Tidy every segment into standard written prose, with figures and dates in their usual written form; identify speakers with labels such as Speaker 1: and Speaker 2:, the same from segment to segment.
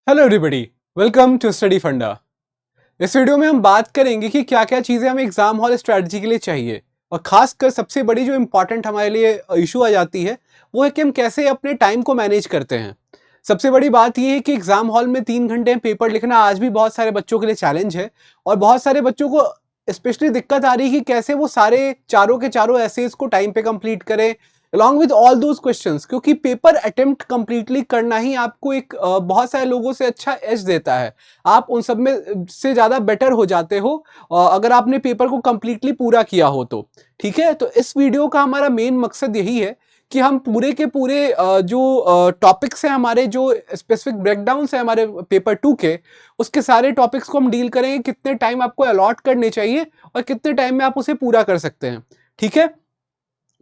Speaker 1: Hello everybody, welcome to study funda. इस video में हम बात करेंगे कि क्या क्या चीज़ें हमें एग्जाम हॉल स्ट्रेटजी के लिए चाहिए और खासकर सबसे बड़ी जो इम्पॉर्टेंट हमारे लिए इशू आ जाती है वो है कि हम कैसे अपने टाइम को मैनेज करते हैं। सबसे बड़ी बात ये है कि एग्जाम हॉल में 3 घंटे में पेपर लिखना आज भी बहुत सारे बच्चों के लिए चैलेंज है और बहुत सारे बच्चों को स्पेशली दिक्कत आ रही है कि कैसे वो सारे चारों के चारों एसेज को टाइम पे कंप्लीट करें along with all those questions, क्योंकि पेपर अटेम्प्ट कंप्लीटली करना ही आपको एक बहुत सारे लोगों से अच्छा एज देता है। आप उन सब में से ज़्यादा बेटर हो जाते हो अगर आपने पेपर को कंप्लीटली पूरा किया हो तो। ठीक है, तो इस वीडियो का हमारा मेन मकसद यही है कि हम पूरे के पूरे जो टॉपिक्स हैं हमारे, जो स्पेसिफिक ब्रेकडाउन्स हैं हमारे पेपर 2 के, उसके सारे टॉपिक्स को हम डील करेंगे कितने टाइम आपको अलॉट करने चाहिए और कितने टाइम में आप उसे पूरा कर सकते हैं। ठीक है,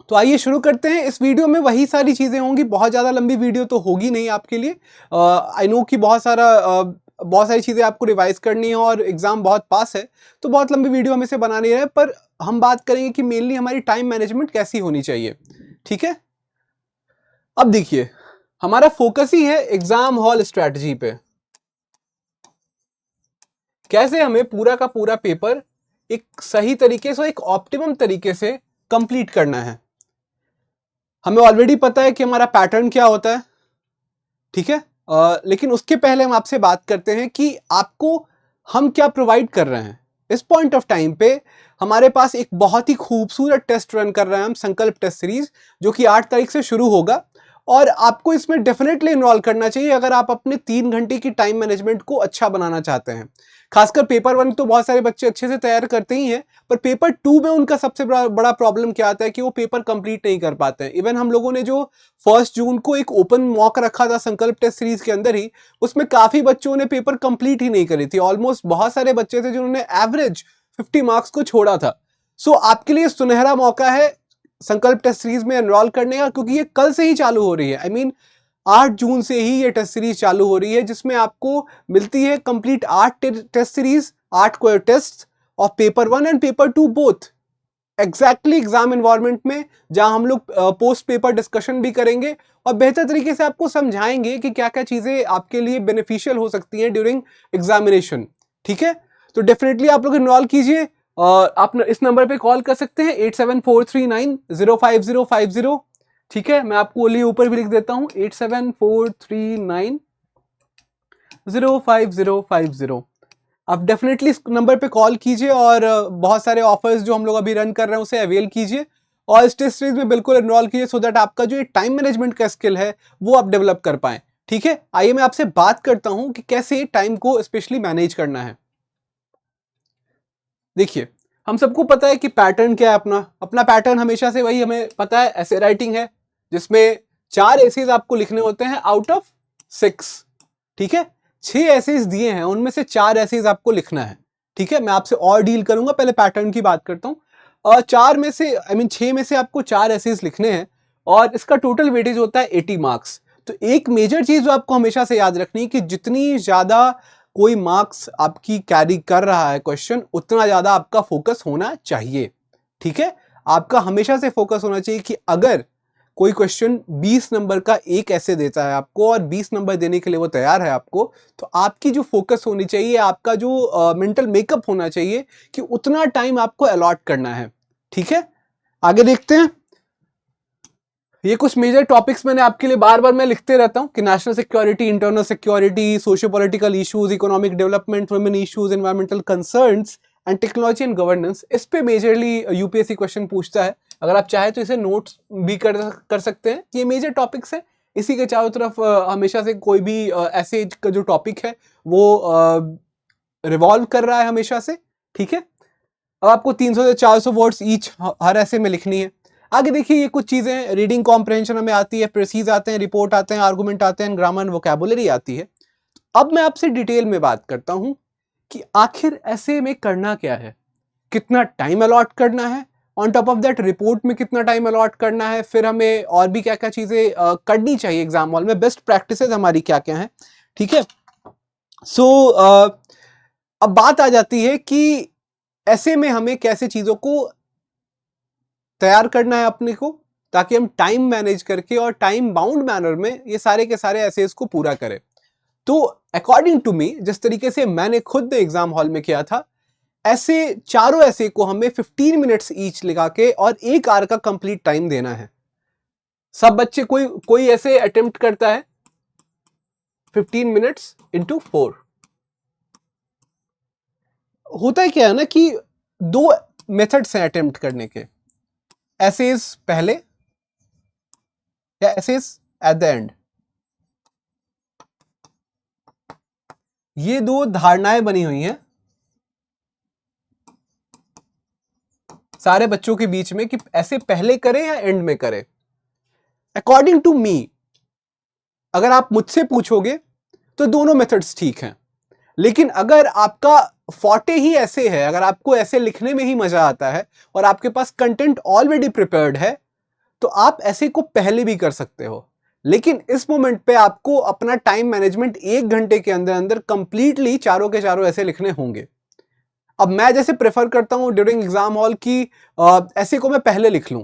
Speaker 1: तो आइए शुरू करते हैं। इस वीडियो में वही सारी चीज़ें होंगी, बहुत ज़्यादा लंबी वीडियो तो होगी नहीं आपके लिए। आई नो कि बहुत सारी चीज़ें आपको रिवाइज करनी है और एग्ज़ाम बहुत पास है, तो बहुत लंबी वीडियो हमें से बनानी है, पर हम बात करेंगे कि मेनली हमारी टाइम मैनेजमेंट कैसी होनी चाहिए। ठीक है, अब देखिए, हमारा फोकस ही है एग्ज़ाम हॉल स्ट्रैटेजी पे। कैसे हमें पूरा का पूरा पेपर एक सही तरीके से, एक ऑप्टिमम तरीके से कंप्लीट करना है। हमें ऑलरेडी पता है कि हमारा पैटर्न क्या होता है। ठीक है, लेकिन उसके पहले हम आपसे बात करते हैं कि आपको हम क्या प्रोवाइड कर रहे हैं। इस पॉइंट ऑफ टाइम पे हमारे पास एक बहुत ही खूबसूरत टेस्ट रन कर रहे हैं हम, संकल्प टेस्ट सीरीज, जो कि 8 तारीख से शुरू होगा और आपको इसमें डेफिनेटली इन्वॉल्व करना चाहिए अगर आप अपने 3 घंटे की टाइम मैनेजमेंट को अच्छा बनाना चाहते हैं। खासकर पेपर 1 तो बहुत सारे बच्चे अच्छे से तैयार करते ही हैं, पर पेपर 2 में उनका सबसे बड़ा प्रॉब्लम क्या आता है कि वो पेपर कंप्लीट नहीं कर पाते हैं। इवन हम लोगों ने जो 1 जून को एक ओपन मॉक रखा था संकल्प टेस्ट सीरीज के अंदर ही, उसमें काफी बच्चों ने पेपर कंप्लीट ही नहीं करी थी। ऑलमोस्ट बहुत सारे बच्चे थे जिन्होंने एवरेज 50 मार्क्स को छोड़ा था। सो आपके लिए सुनहरा मौका है संकल्प टेस्ट सीरीज में एनरोल करने का, क्योंकि ये कल से ही चालू हो रही है। आई मीन 8 जून से ही ये टेस्ट सीरीज चालू हो रही है, जिसमें आपको मिलती है कंप्लीट 8 टेस्ट सीरीज, 8 क्वेर test of paper 1 and paper 2 both exactly exam environment में, जहां हम लोग पोस्ट पेपर डिस्कशन भी करेंगे और बेहतर तरीके से आपको समझाएंगे कि क्या क्या चीजें आपके लिए बेनिफिशियल हो सकती हैं ड्यूरिंग एग्जामिनेशन। ठीक है, तो डेफिनेटली आप लोग इन्वॉल्व कीजिए और आप इस नंबर पे कॉल कर सकते हैं 8743905050। ठीक है, मैं आपको लिए ऊपर भी लिख देता हूं 8743905050। आप डेफिनेटली इस नंबर पे कॉल कीजिए और बहुत सारे ऑफर्स जो हम लोग अभी रन कर रहे हैं उसे अवेल कीजिए और इस टेस्ट सीरीज में बिल्कुल एनरोल कीजिए, सो दैट आपका जो टाइम मैनेजमेंट का स्किल है वो आप डेवलप कर पाए। ठीक है, आइए मैं आपसे बात करता हूं कि कैसे टाइम को स्पेशली मैनेज करना है। देखिए, हम सबको पता है कि पैटर्न क्या है। अपना अपना पैटर्न हमेशा से वही हमें पता है, ऐसे राइटिंग है जिसमें 4 एसेज आपको लिखने होते हैं आउट ऑफ 6। ठीक है, 6 एसेज दिए हैं, उनमें से 4 एसेज आपको लिखना है। ठीक है, मैं आपसे और डील करूंगा, पहले पैटर्न की बात करता हूं। और 4 में से, आई मीन 6 में से आपको 4 एसेज लिखने हैं और इसका टोटल वेटेज होता है 80 मार्क्स। तो एक मेजर चीज जो आपको हमेशा से याद रखनी है कि जितनी ज्यादा कोई मार्क्स आपकी कैरी कर रहा है क्वेश्चन, उतना ज्यादा आपका फोकस होना चाहिए। ठीक है, आपका हमेशा से फोकस होना चाहिए कि अगर कोई क्वेश्चन 20 नंबर का एक ऐसे देता है आपको और 20 नंबर देने के लिए वो तैयार है आपको, तो आपकी जो फोकस होनी चाहिए, आपका जो मेंटल मेकअप होना चाहिए कि उतना टाइम आपको अलॉट करना है। ठीक है, आगे देखते हैं। ये कुछ मेजर टॉपिक्स मैंने आपके लिए बार बार मैं लिखते रहता हूं कि national security, internal security, socio political issues, economic development, women issues, environmental concerns and technology and governance. इस पे मेजरली यूपीएससी क्वेश्चन पूछता है। अगर आप चाहे तो इसे नोट्स भी कर सकते हैं। ये मेजर टॉपिक्स है, इसी के चारों तरफ हमेशा से कोई भी ऐसे का जो टॉपिक है वो रिवॉल्व कर रहा है हमेशा से। ठीक है, अब आपको 300 से 400 वर्ड्स ईच हर ऐसे में लिखनी है। आगे देखिए, ये कुछ चीजें रीडिंग कॉम्प्रहेंशन हमें आती है, प्रेसीज आते हैं, रिपोर्ट आते हैं, आर्गुमेंट आते हैं, ग्रामर एंड वोकैबुलरी आती है। अब मैं आपसे डिटेल में बात करता हूं कि आखिर ऐसे में करना क्या है, कितना टाइम अलॉट करना है, on top of that report में कितना टाइम अलॉट करना है, फिर हमें और भी क्या क्या चीजें करनी चाहिए एग्जाम हॉल में, बेस्ट प्रैक्टिसेस हमारी क्या क्या है। ठीक है, सो अब बात आ जाती है कि ऐसे में हमें कैसे चीजों को तैयार करना है अपने को, ताकि हम टाइम मैनेज करके और टाइम बाउंड मैनर में ये सारे के सारे एसेज को पूरा करें। तो अकॉर्डिंग टू मी, जिस तरीके से मैंने खुद एग्जाम हॉल में किया था, ऐसे चारों ऐसे को हमें 15 मिनट्स ईच लगा के और 1 आवर का कंप्लीट टाइम देना है। सब बच्चे कोई ऐसे अटेम्प्ट करता है 15 मिनट्स इंटू 4। होता है क्या है ना कि 2 मेथड्स हैं अटेम्प्ट करने के, एसेज पहले या एसेज एट द एंड। ये 2 धारणाएं बनी हुई हैं सारे बच्चों के बीच में कि ऐसे पहले करें या एंड में करें। अकॉर्डिंग टू मी, अगर आप मुझसे पूछोगे तो दोनों मेथड्स ठीक हैं, लेकिन अगर आपका फॉर्टे ही ऐसे है, अगर आपको ऐसे लिखने में ही मजा आता है और आपके पास कंटेंट ऑलरेडी प्रिपेयर्ड है, तो आप ऐसे को पहले भी कर सकते हो। लेकिन इस मोमेंट पे आपको अपना टाइम मैनेजमेंट 1 घंटे के अंदर अंदर कंप्लीटली चारों के चारों ऐसे लिखने होंगे। अब मैं जैसे प्रेफर करता हूं ड्यूरिंग एग्जाम हॉल की ऐसे को मैं पहले लिख लूं,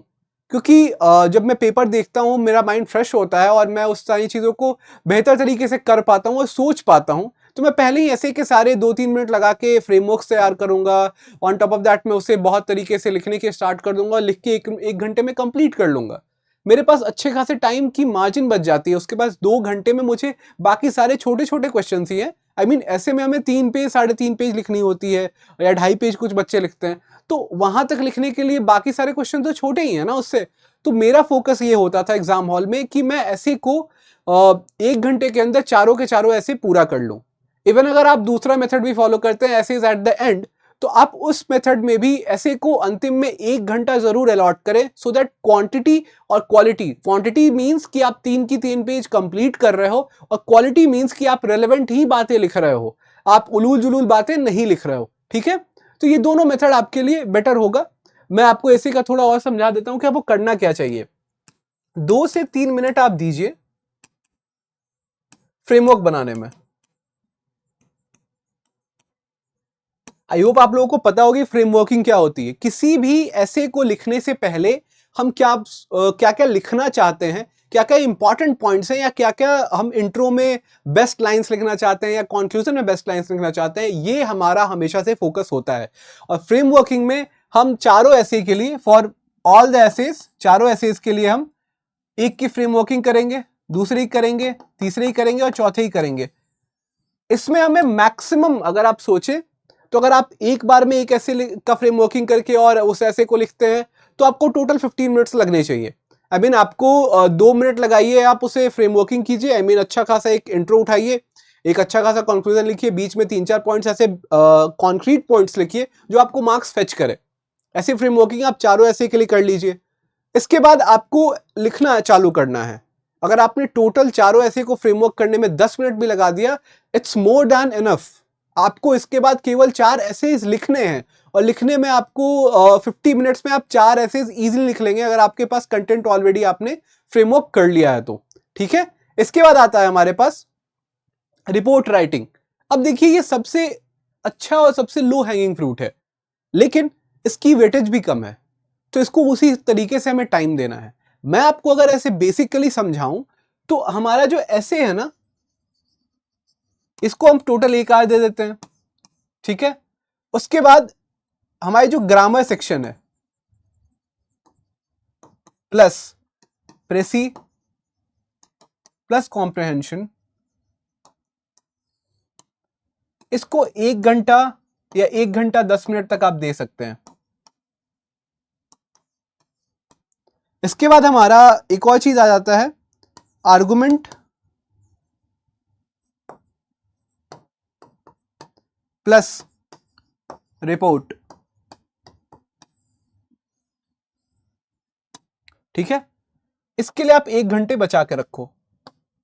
Speaker 1: क्योंकि जब मैं पेपर देखता हूं मेरा माइंड फ्रेश होता है और मैं उस सारी चीज़ों को बेहतर तरीके से कर पाता हूं और सोच पाता हूं। तो मैं पहले ही ऐसे के सारे 2-3 मिनट लगा के फ्रेमवर्क्स तैयार करूंगा। ऑन टॉप ऑफ दैट मैं उसे बहुत तरीके से लिखने के स्टार्ट कर दूंगा, लिख के एक घंटे में कंप्लीट कर लूंगा। मेरे पास अच्छे खासे टाइम की मार्जिन बच जाती है। उसके बाद 2 घंटे में मुझे बाकी सारे छोटे छोटे क्वेश्चन ही है, ऐसे में हमें 3 पेज 3.5 पेज लिखनी होती है या 2.5 पेज कुछ बच्चे लिखते हैं, तो वहां तक लिखने के लिए बाकी सारे क्वेश्चन तो छोटे ही है ना उससे। तो मेरा फोकस ये होता था एग्जाम हॉल में कि मैं ऐसे को 1 घंटे के अंदर चारों के चारों ऐसे पूरा कर लूं। इवन अगर आप दूसरा मेथड भी फॉलो करते हैं, ऐसे एट द एंड, तो आप उस मेथड में भी ऐसे को अंतिम में 1 घंटा जरूर अलॉट करें, सो दैट क्वांटिटी और क्वालिटी, क्वांटिटी मींस कि आप 3 की 3 पेज कंप्लीट कर रहे हो, और क्वालिटी मींस कि आप रेलेवेंट ही बातें लिख रहे हो, आप उलूल जुलूल बातें नहीं लिख रहे हो। ठीक है, तो ये दोनों मेथड आपके लिए बेटर होगा। मैं आपको ऐसे का थोड़ा और समझा देता हूं कि आपको करना क्या चाहिए। 2 से 3 मिनट आप दीजिए फ्रेमवर्क बनाने में। आई होप आप लोगों को पता होगी फ्रेमवर्किंग क्या होती है। किसी भी ऐसे को लिखने से पहले हम क्या क्या लिखना चाहते हैं, क्या क्या इंपॉर्टेंट पॉइंट्स हैं, या क्या क्या हम इंट्रो में बेस्ट लाइंस लिखना चाहते हैं या कंक्लूजन में बेस्ट लाइंस लिखना चाहते हैं, ये हमारा हमेशा से फोकस होता है। और फ्रेमवर्किंग में हम चारों ऐसे के लिए, फॉर ऑल द एसेस, चारों एसेस के लिए हम एक की फ्रेमवर्किंग करेंगे, दूसरी करेंगे, तीसरी करेंगे और चौथे ही करेंगे। इसमें हमें मैक्सिमम, अगर आप सोचे तो अगर आप एक बार में एक ऐसे का फ्रेमवर्किंग करके और उस ऐसे को लिखते हैं तो आपको टोटल 15 मिनट्स लगने चाहिए। आपको 2 मिनट लगाइए, आप उसे फ्रेमवर्किंग कीजिए। अच्छा खासा एक इंट्रो उठाइए, एक अच्छा खासा कंक्लूजन लिखिए, बीच में 3-4 पॉइंट्स ऐसे कॉन्क्रीट पॉइंट्स लिखिए जो आपको मार्क्स फेच करे। ऐसी फ्रेमवर्किंग आप चारों ऐसे के लिए कर लीजिए। इसके बाद आपको लिखना चालू करना है। अगर आपने टोटल चारों ऐसे को फ्रेमवर्क करने में 10 मिनट भी लगा दिया, इट्स मोर देन इनफ। आपको इसके बाद केवल 4 एसेज लिखने हैं, और लिखने में आपको 50 मिनट्स में आप 4 एसेज इजीली लिख लेंगे, अगर आपके पास कंटेंट ऑलरेडी आपने फ्रेमवर्क कर लिया है तो। ठीक है, इसके बाद आता है हमारे पास रिपोर्ट राइटिंग। अब देखिए, ये सबसे अच्छा और सबसे लो हैंगिंग फ्रूट है, लेकिन इसकी वेटेज भी कम है, तो इसको उसी तरीके से हमें टाइम देना है। मैं आपको अगर ऐसे बेसिकली समझाऊं तो हमारा जो ऐसे है ना, इसको हम टोटल 1 आवर दे देते हैं। ठीक है, उसके बाद हमारी जो ग्रामर सेक्शन है प्लस प्रेसी प्लस कॉम्प्रिहेंशन, इसको 1 घंटा या 1 घंटा 10 मिनट तक आप दे सकते हैं। इसके बाद हमारा एक और चीज आ जाता है, आर्गुमेंट प्लस रिपोर्ट। ठीक है, इसके लिए आप 1 घंटे बचा के रखो,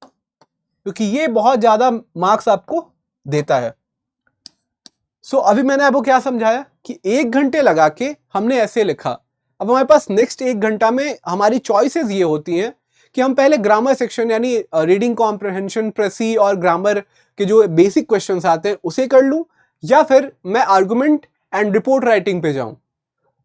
Speaker 1: क्योंकि ये बहुत ज्यादा मार्क्स आपको देता है। अभी मैंने आपको क्या समझाया कि 1 घंटे लगा के हमने ऐसे लिखा। अब हमारे पास नेक्स्ट 1 घंटा में हमारी चॉइसेस ये होती हैं कि हम पहले ग्रामर सेक्शन यानी रीडिंग कॉम्प्रिहेंशन, प्रेसी और ग्रामर के जो बेसिक क्वेश्चंस आते हैं उसे कर लूं, या फिर मैं आर्गुमेंट एंड रिपोर्ट राइटिंग पे जाऊं।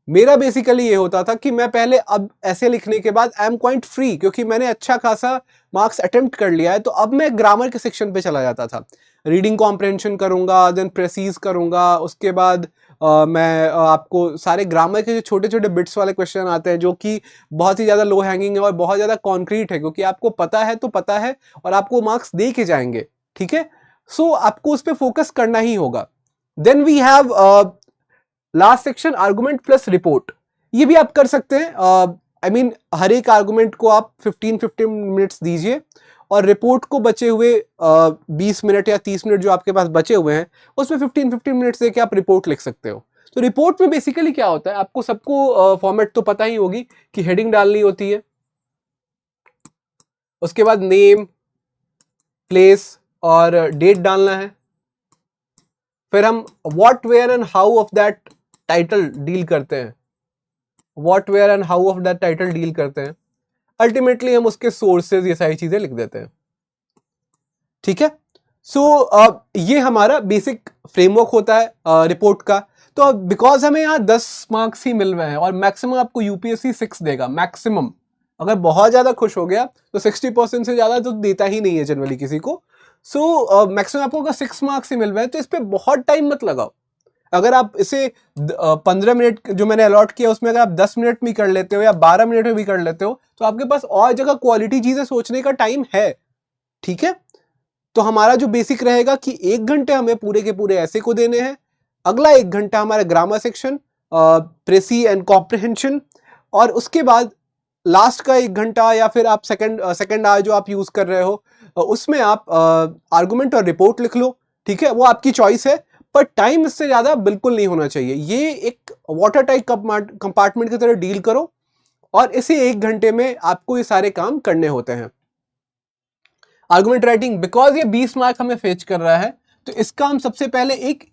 Speaker 1: मेरा बेसिकली ये होता था कि मैं पहले अब ऐसे लिखने के बाद आई एम क्वाइट फ्री, क्योंकि मैंने अच्छा खासा मार्क्स अटेम्प्ट कर लिया है, तो अब मैं ग्रामर के सेक्शन पे चला जाता था। रीडिंग कॉम्प्रहेंशन करूंगा, देन प्रेसीज करूंगा, उसके बाद मैं आपको सारे ग्रामर के जो छोटे छोटे बिट्स वाले क्वेश्चन आते हैं जो कि बहुत ही ज़्यादा लो हैंगिंग है और बहुत ज़्यादा कॉन्क्रीट है, क्योंकि आपको पता है तो पता है और आपको मार्क्स दे के जाएंगे, ठीक है। सो आपको उस पर फोकस करना ही होगा। Then we have last section argument plus report. ये भी आप कर सकते हैं। आई मीन हर एक आर्गुमेंट को आप 15 मिनट्स दीजिए और रिपोर्ट को बचे हुए 20 मिनट या 30 मिनट जो आपके पास बचे हुए हैं उसमें 15 मिनट्स देके आप रिपोर्ट लिख सकते हो। तो रिपोर्ट में बेसिकली क्या होता है, आपको सबको फॉर्मेट तो पता ही होगी कि हेडिंग डालनी होती है, उसके बाद नेम, प्लेस और डेट डालना है, फिर हम what, where and how of that title deal करते हैं, what, where and how of that title deal करते हैं, अल्टीमेटली हम उसके सोर्सेज ये सारी चीजें लिख देते हैं, ठीक है। सो ये हमारा बेसिक फ्रेमवर्क होता है रिपोर्ट का। तो बिकॉज हमें यहाँ 10 मार्क्स ही मिल रहे हैं और मैक्सिमम आपको यूपीएससी 6 देगा मैक्सिमम। अगर बहुत ज्यादा खुश हो गया तो 60% से ज्यादा तो देता ही नहीं है जनरली किसी को। सो मैक्सिमम आपको अगर 6 मार्क्स ही मिल रहे हैं तो इस पर बहुत टाइम मत लगाओ। अगर आप इसे 15 मिनट जो मैंने अलॉट किया उसमें अगर आप 10 मिनट में कर लेते हो या 12 मिनट में भी कर लेते हो तो आपके पास और जगह क्वालिटी चीजें सोचने का टाइम है, ठीक है। तो हमारा जो बेसिक रहेगा कि 1 घंटे हमें पूरे के पूरे ऐसे को देने हैं, अगला 1 घंटा हमारा ग्रामर सेक्शन, प्रेसी एंड कॉम्प्रिहेंशन, और उसके बाद लास्ट का 1 घंटा या फिर आप सेकंड आवर जो आप यूज कर रहे हो उसमें आप आर्गुमेंट और रिपोर्ट लिख लो, ठीक है। वो आपकी चॉइस है, पर टाइम इससे ज्यादा बिल्कुल नहीं होना चाहिए। ये एक वाटर टाइट कंपार्टमेंट की तरह डील करो और इसी 1 घंटे में आपको ये सारे काम करने होते हैं। आर्गुमेंट राइटिंग, बिकॉज ये 20 मार्क हमें फेच कर रहा है तो इसका हम सबसे पहले एक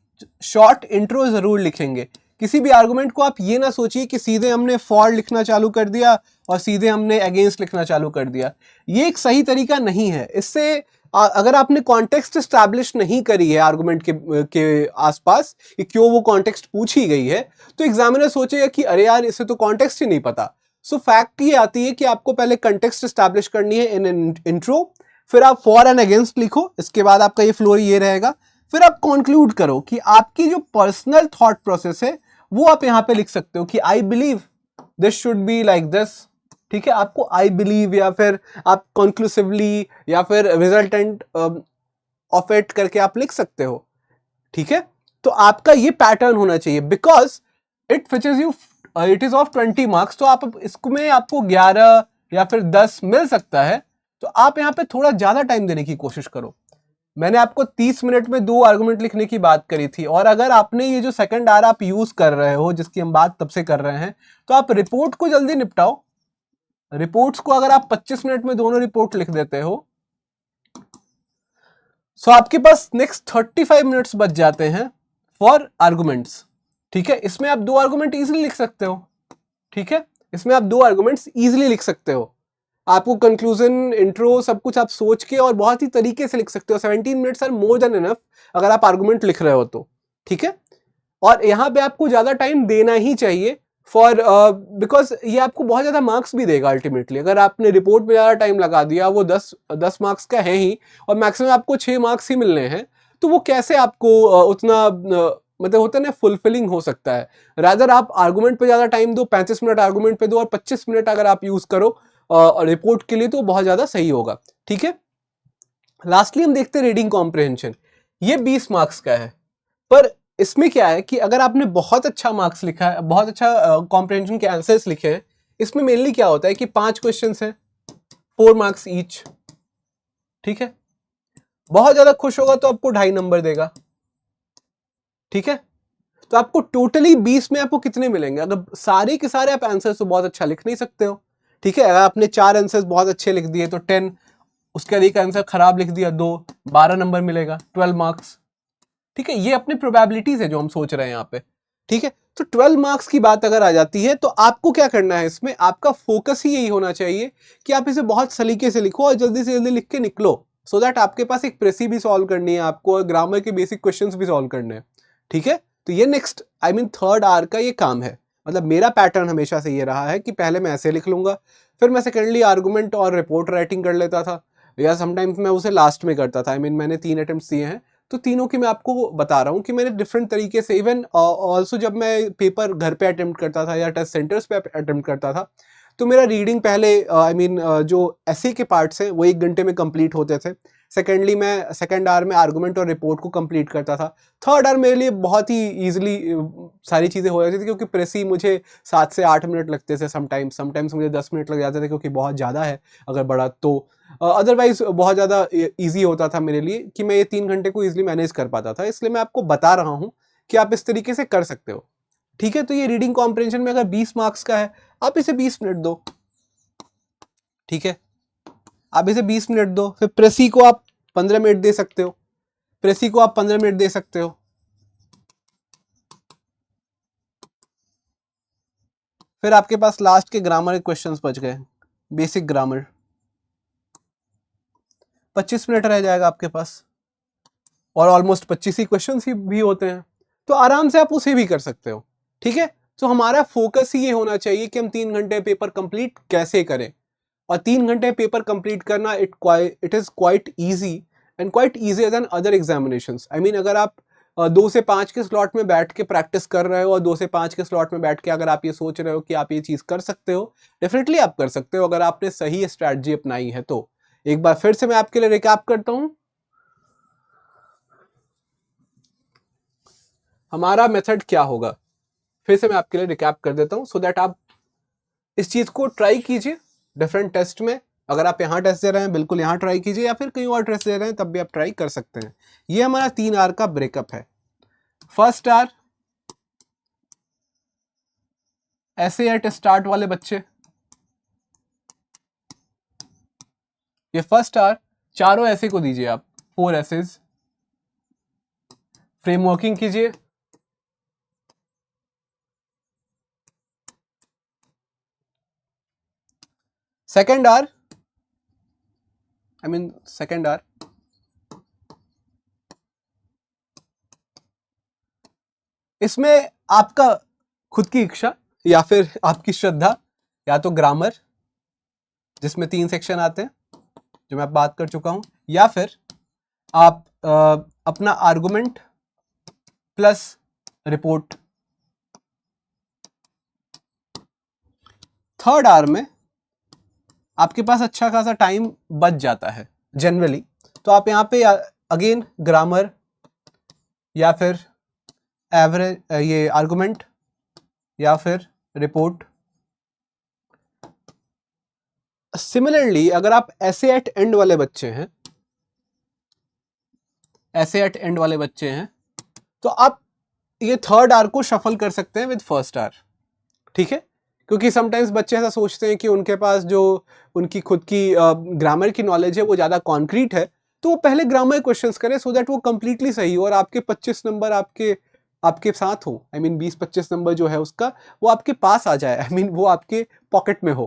Speaker 1: शॉर्ट इंट्रो जरूर लिखेंगे। किसी भी आर्गुमेंट को आप ये ना सोचिए कि सीधे हमने फॉर लिखना चालू कर दिया और सीधे हमने अगेंस्ट लिखना चालू कर दिया। ये एक सही तरीका नहीं है। इससे अगर आपने कॉन्टेक्स्ट एस्टैब्लिश नहीं करी है आर्गुमेंट के आसपास कि क्यों वो कॉन्टेक्स्ट पूछी गई है तो एग्जामिनर सोचेगा कि अरे यार इसे तो कॉन्टेक्स्ट ही नहीं पता। सो फैक्ट ये आती है कि आपको पहले कॉन्टेक्स्ट एस्टैब्लिश करनी है इन इंट्रो, फिर आप फॉर एंड अगेंस्ट लिखो, इसके बाद आपका ये फ्लो ये रहेगा, फिर आप कंक्लूड करो कि आपकी जो पर्सनल थॉट प्रोसेस है वो आप यहां पे लिख सकते हो कि I believe this should be like this, ठीक है। आपको आई बिलीव या फिर आप कंक्लूसिवली या फिर रिजल्टेंट ऑफ इट करके आप लिख सकते हो, ठीक है। तो आपका ये पैटर्न होना चाहिए because it फिचेस you, it is of 20 marks, तो आप इसमें आपको 11 या फिर 10 मिल सकता है। तो आप यहां पे थोड़ा ज्यादा टाइम देने की कोशिश करो। मैंने आपको 30 मिनट में 2 आर्गुमेंट लिखने की बात करी थी और अगर आपने ये जो सेकंड आर आप यूज कर रहे हो जिसकी हम बात तब से कर रहे हैं तो आप रिपोर्ट को जल्दी निपटाओ। रिपोर्ट्स को अगर आप 25 मिनट में दोनों रिपोर्ट लिख देते हो सो आपके पास नेक्स्ट 35 मिनट्स बच जाते हैं फॉर आर्गुमेंट्स, ठीक है। इसमें आप 2 आर्गुमेंट इजीली लिख सकते हो, ठीक है। इसमें आप 2 आर्गुमेंट्स इजीली लिख सकते हो। आपको कंक्लूजन, इंट्रो सब कुछ आप सोच के और बहुत ही तरीके से लिख सकते हो। 17 minutes are more than enough अगर आप आर्गुमेंट लिख रहे हो तो, ठीक है। और यहाँ पे आपको ज्यादा टाइम देना ही चाहिए फॉर बिकॉज ये आपको बहुत ज्यादा मार्क्स भी देगा अल्टीमेटली। अगर आपने रिपोर्ट में ज्यादा टाइम लगा दिया, वो 10 मार्क्स का है ही और मैक्सिमम आपको 6 मार्क्स ही मिलने हैं, तो वो कैसे आपको उतना मतलब होता है ना फुलफिलिंग हो सकता है। रादर आप आर्गुमेंट पे ज्यादा टाइम दो, 35 मिनट आर्गुमेंट पे दो और 25 मिनट अगर आप यूज करो रिपोर्ट के लिए तो बहुत ज्यादा सही होगा, ठीक है। लास्टली हम देखते हैं रीडिंग कॉम्प्रिहेंशन। ये 20 मार्क्स का है, पर इसमें क्या है कि अगर आपने बहुत अच्छा मार्क्स लिखा है, बहुत अच्छा कॉम्प्रिहेंशन के आंसर्स लिखे हैं, इसमें मेनली क्या होता है कि 5 क्वेश्चंस हैं, 4 मार्क्स ईच, ठीक है। बहुत ज्यादा खुश होगा तो आपको 2.5 नंबर देगा, ठीक है। तो आपको टोटली 20 में आपको कितने मिलेंगे? अगर सारे के सारे आप आंसर्स तो बहुत अच्छा लिख नहीं सकते हो, ठीक है। अगर आपने 4 आंसर्स बहुत अच्छे लिख दिए तो 10, उसके बाद एक आंसर खराब लिख दिया 2, 12 नंबर मिलेगा, 12 मार्क्स, ठीक है। ये अपनी प्रोबेबिलिटीज है जो हम सोच रहे हैं यहाँ पे, ठीक है। तो 12 मार्क्स की बात अगर आ जाती है तो आपको क्या करना है, इसमें आपका फोकस ही यही होना चाहिए कि आप इसे बहुत सलीके से लिखो और जल्दी से जल्दी लिख के निकलो, सो दैट आपके पास एक प्रेसी भी सॉल्व करनी है आपको और ग्रामर के बेसिक क्वेश्चंस भी सॉल्व करने हैं, ठीक है। तो ये next I mean third hour का ये काम है। मतलब मेरा पैटर्न हमेशा से ये रहा है कि पहले मैं ऐसे लिख लूँगा, फिर मैं सेकेंडली आर्गूमेंट और रिपोर्ट राइटिंग कर लेता था, या समटाइम्स मैं उसे लास्ट में करता था। आई मीन मैंने 3 अटेम्प्ट्स दिए हैं, तो तीनों की मैं आपको बता रहा हूँ कि मैंने डिफरेंट तरीके से, इवन ऑल्सो जब मैं पेपर घर पे अटेम्प्ट करता था या टेस्ट सेंटर्स पे अटेम्प्ट करता था, तो मेरा रीडिंग पहले जो ऐसे के पार्ट्स हैं वो 1 घंटे में कंप्लीट होते थे। सेकेंडली मैं सेकेंड आवर में आर्गूमेंट और रिपोर्ट को कंप्लीट करता था। थर्ड आवर मेरे लिए बहुत ही ईजिली सारी चीज़ें हो जाती थी, क्योंकि प्रेसी मुझे 7 से 8 मिनट लगते थे, समटाइम्स मुझे 10 मिनट लग जाते थे, क्योंकि बहुत ज़्यादा है अगर बड़ा तो। अदरवाइज बहुत ज़्यादा ईजी होता था मेरे लिए कि मैं ये 3 घंटे को ईजिली मैनेज कर पाता था। इसलिए मैं आपको बता रहा हूँ कि आप इस तरीके से कर सकते हो, ठीक है। तो ये रीडिंग कॉम्प्रिहेंशन में अगर 20 मार्क्स का है, आप इसे 20 मिनट दो, ठीक है। आप इसे 20 मिनट दो। फिर प्रेसी को आप 15 मिनट दे सकते हो, प्रेसी को आप 15 मिनट दे सकते हो। फिर आपके पास लास्ट के ग्रामर के क्वेश्चंस बच गए, बेसिक ग्रामर, 25 मिनट रह जाएगा आपके पास, और ऑलमोस्ट 25 ही क्वेश्चन ही भी होते हैं, तो आराम से आप उसे भी कर सकते हो, ठीक है। तो हमारा फोकस ही ये होना चाहिए कि हम 3 घंटे पेपर कंप्लीट कैसे करें, और 3 घंटे पेपर कंप्लीट करना it is quite easy and quite easier than other examinations. I mean अगर आप 2 से 5 के स्लॉट में बैठ के प्रैक्टिस कर रहे हो, और 2 से 5 के स्लॉट में बैठ के अगर आप ये सोच रहे हो कि आप ये चीज़ कर सकते हो, डेफिनेटली आप कर सकते हो अगर आपने सही स्ट्रैटेजी अपनाई है तो। एक बार फिर से मैं आपके लिए रिकैप करता हूं। हमारा मेथड क्या होगा, फिर से मैं आपके लिए रिकैप कर देता हूं, सो दैट आप इस चीज को ट्राई कीजिए डिफरेंट टेस्ट में। अगर आप यहाँ टेस्ट दे रहे हैं, बिल्कुल यहाँ ट्राई कीजिए, या फिर कहीं और टेस्ट दे रहे हैं तब भी आप ट्राई कर सकते हैं। ये हमारा 3 आवर का ब्रेकअप है। फर्स्ट आवर ऐसे एट स्टार्ट वाले बच्चे, ये फर्स्ट आवर चारों ऐसे को दीजिए आप, 4 ऐसेज, फ्रेमवर्किंग कीजिए। सेकेंड आवर सेकेंड आवर इसमें आपका खुद की इच्छा या फिर आपकी श्रद्धा, या तो ग्रामर जिसमें 3 सेक्शन आते हैं जो मैं बात कर चुका हूं, या फिर आप अपना argument plus report. Third hour में आपके पास अच्छा खासा टाइम बच जाता है जनरली, तो आप यहाँ पे अगेन ग्रामर या फिर एवरेज ये आर्गुमेंट या फिर रिपोर्ट। सिमिलरली अगर आप ऐसे एट एंड वाले बच्चे हैं, ऐसे एट एंड वाले बच्चे हैं, तो आप ये थर्ड आवर को शफल कर सकते हैं विद फर्स्ट आवर, ठीक है। क्योंकि समटाइम्स बच्चे ऐसा सोचते हैं कि उनके पास जो उनकी खुद की ग्रामर की नॉलेज है वो ज़्यादा कॉन्क्रीट है, तो वो पहले ग्रामर क्वेश्चंस करें, सो दैट वो कंप्लीटली सही हो और आपके 25 नंबर आपके साथ हो। आई मीन 20-25 नंबर जो है उसका वो आपके पास आ जाए, आई मीन वो आपके पॉकेट में हो,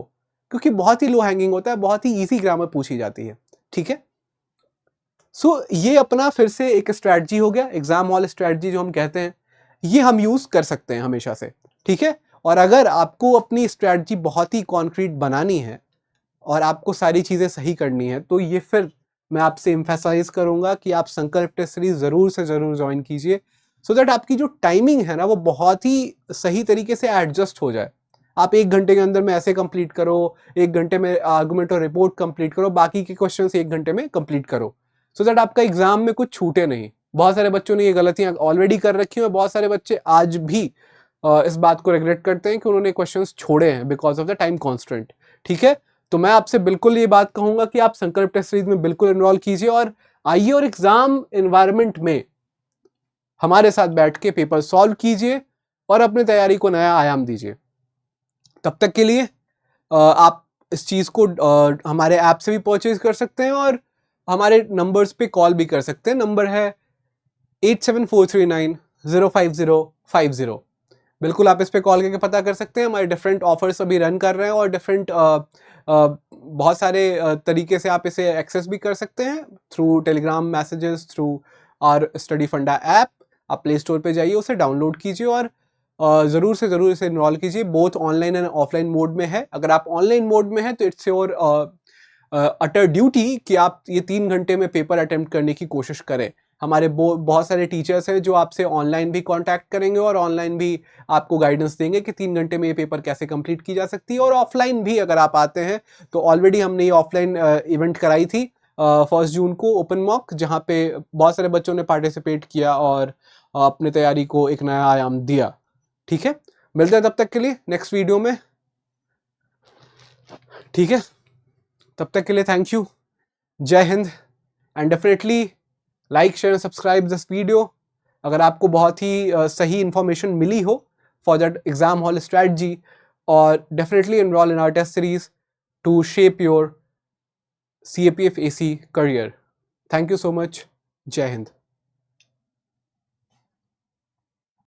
Speaker 1: क्योंकि बहुत ही लो हैंगिंग होता है, बहुत ही ईजी ग्रामर पूछी जाती है, ठीक है। सो ये अपना फिर से एक स्ट्रैटेजी हो गया, एग्जाम हॉल स्ट्रैटेजी जो हम कहते हैं, ये हम यूज कर सकते हैं हमेशा से, ठीक है। और अगर आपको अपनी स्ट्रैटेजी बहुत ही कॉन्क्रीट बनानी है और आपको सारी चीज़ें सही करनी है, तो ये फिर मैं आपसे एम्फेसाइज करूंगा कि आप संकल्प टेस्ट सीरीज ज़रूर से ज़रूर ज्वाइन कीजिए, सो दैट आपकी जो टाइमिंग है ना वो बहुत ही सही तरीके से एडजस्ट हो जाए। आप 1 घंटे के अंदर में ऐसे कंप्लीट करो, 1 घंटे में आर्गुमेंट और रिपोर्ट कंप्लीट करो, बाकी के क्वेश्चंस 1 घंटे में कंप्लीट करो, सो दैट आपका एग्जाम में कुछ छूटे नहीं। बहुत सारे बच्चों ने ये गलतियां ऑलरेडी कर रखी हैं, बहुत सारे बच्चे आज भी इस बात को रिग्रेट करते हैं कि उन्होंने क्वेश्चंस छोड़े हैं because of the time constant, ठीक है। तो मैं आपसे बिल्कुल ये बात कहूंगा कि आप संकल्प टेस्ट सीरीज में बिल्कुल एनरोल कीजिए और आइए और एग्जाम एनवायरनमेंट में हमारे साथ बैठ के पेपर सॉल्व कीजिए और अपनी तैयारी को नया आयाम दीजिए। तब तक के लिए आप इस चीज़ को हमारे ऐप से भी परचेज कर सकते हैं और हमारे नंबर्स पे कॉल भी कर सकते हैं। नंबर है 8743905050। बिल्कुल आप इस पे कॉल करके पता कर सकते हैं। हमारे डिफरेंट ऑफर्स अभी रन कर रहे हैं और डिफरेंट बहुत सारे तरीके से आप इसे एक्सेस भी कर सकते हैं थ्रू टेलीग्राम मैसेजेस, थ्रू और स्टडी फंडा ऐप। आप प्ले स्टोर पे जाइए, उसे डाउनलोड कीजिए और ज़रूर से ज़रूर इसे इनरोल कीजिए। Both online and offline mode में है। अगर आप ऑनलाइन मोड में हैं तो इट्स योर अटर ड्यूटी कि आप ये 3 घंटे में पेपर अटेम्प्ट करने की कोशिश करें। हमारे बहुत सारे टीचर्स हैं जो आपसे ऑनलाइन भी कांटेक्ट करेंगे और ऑनलाइन भी आपको गाइडेंस देंगे कि 3 घंटे में ये पेपर कैसे कंप्लीट की जा सकती है। और ऑफलाइन भी अगर आप आते हैं तो ऑलरेडी हमने ये ऑफलाइन इवेंट कराई थी 1 जून को, ओपन मॉक, जहाँ पे बहुत सारे बच्चों ने पार्टिसिपेट किया और अपनी तैयारी को एक नया आयाम दिया। ठीक है, मिलते हैं तब तक के लिए नेक्स्ट वीडियो में। ठीक है, तब तक के लिए थैंक यू, जय हिंद, and definitely like share subscribe this video. अगर आपको बहुत ही सही इंफॉर्मेशन मिली हो for that exam hall strategy, और definitely enrol in our test series to shape your CAPF AC career. Thank you so much. Jai Hind.